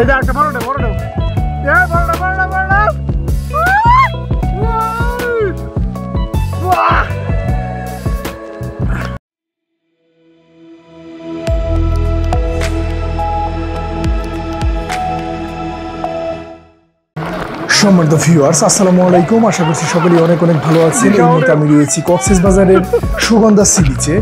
এই যে একটা বড় ঢেউ বড় ঢেউ সম্মানিত ভিউয়ার্স, আসসালামু আলাইকুম। আশা করছি সকলেই অনেক অনেক ভালো আছেন। এই মুহূর্তে আমি রয়েছি কক্সবাজারের সুগন্ধা সি বিচে।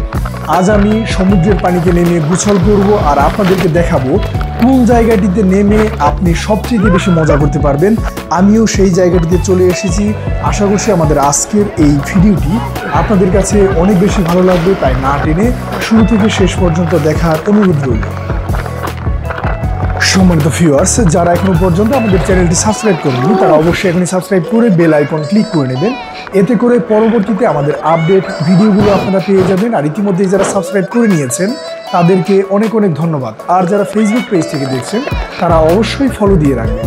আজ আমি সমুদ্রের পানিতে নেমে গোসল করব আর আপনাদেরকে দেখাবো কোন জায়গাটিতে নেমে আপনি সবচেয়ে বেশি মজা করতে পারবেন। আমিও সেই জায়গাটিতে চলে এসেছি। আশা করছি আমাদের আজকের এই ভিডিওটি আপনাদের কাছে অনেক বেশি ভালো লাগবে, তাই না টেনে শুরু থেকে শেষ পর্যন্ত দেখার অনুরোধ রইল। সম্মানিত ভিউয়ার্স, যারা এখনো পর্যন্ত আমাদের চ্যানেলটি সাবস্ক্রাইব করেননি তারা অবশ্যই এখনই সাবস্ক্রাইব করে বেল আইকন ক্লিক করে নেবেন। এতে করে পরবর্তীতে আমাদের আপডেট ভিডিওগুলো আপনারা পেয়ে যাবেন। আর ইতিমধ্যেই যারা সাবস্ক্রাইব করে নিয়েছেন তাদেরকে অনেক অনেক ধন্যবাদ। আর যারা ফেসবুক পেজ থেকে দেখছেন তারা অবশ্যই ফলো দিয়ে রাখবেন।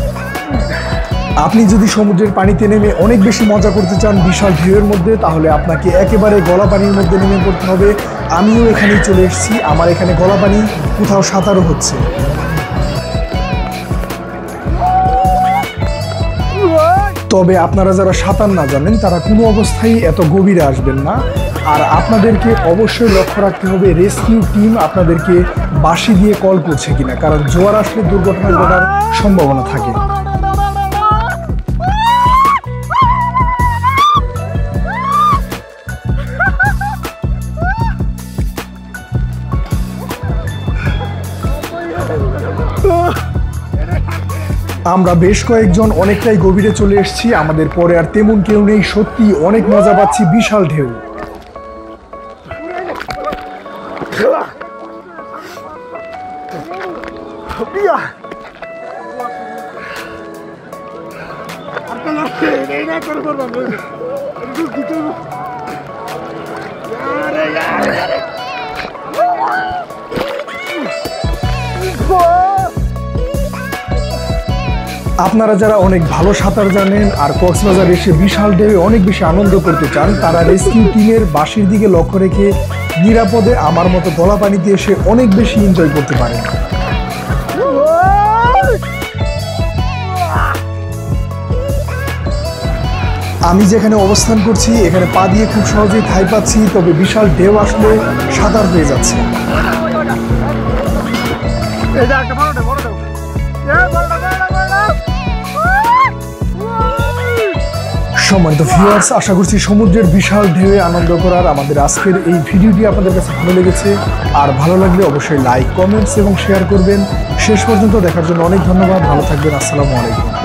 আপনি যদি সমুদ্রের পানিতে নেমে অনেক বেশি মজা করতে চান বিশাল ঢেউয়ের মধ্যে, তাহলে আপনাকে একেবারে গলা পানির মধ্যে নেমে পড়তে হবে। আমিও এখানেই চলে এসেছি। আমার এখানে গলা পানি, কোথাও সাঁতারও হচ্ছে। তবে আপনারা যারা সাঁতার না জানেন তারা কোনো অবস্থায় এত গভীরে আসবেন না। আর আপনাদেরকে অবশ্যই লক্ষ্য রাখতে হবে রেস্কিউ টিম আপনাদেরকে বাঁশি দিয়ে কল করছে কিনা, কারণ জোয়ার আসলে দুর্ঘটনা ঘটার সম্ভাবনা থাকে। আমরা বেশ কয়েকজন অনেকটাই গভীরে চলে এসেছি। আমাদের পরে আর তেমন কেউ নেই। সত্যি অনেক মজা পাচ্ছি। বিশাল ঢেউ। আপনারা যারা অনেক ভালো সাঁতার জানেন আর কক্সবাজার এসে বিশাল ঢেউয়ে অনেক বেশি আনন্দ করতে চান, তারা রেস্কিউ টিমের বাঁশির দিকে লক্ষ্য রেখে নিরাপদে আমার মতো গলা পানিতে এসে অনেক বেশি এনজয় করতে পারেন। আমি যেখানে অবস্থান করছি এখানে পা দিয়ে খুব সহজেই ঠাঁই পাচ্ছি, তবে বিশাল ঢেউ আসলে সাঁতার হয়ে যাচ্ছে। সম্মানিত ভিউয়ার্স, আশা করছি সমুদ্রের বিশাল ঢেউয়ে আনন্দ করার আমাদের আজকের এই ভিডিওটি আপনাদের কাছে ভালো লেগেছে। আর ভালো লাগলে অবশ্যই লাইক, কমেন্টস এবং শেয়ার করবেন। শেষ পর্যন্ত দেখার জন্য অনেক ধন্যবাদ। ভালো থাকবেন। আসসালামু আলাইকুম।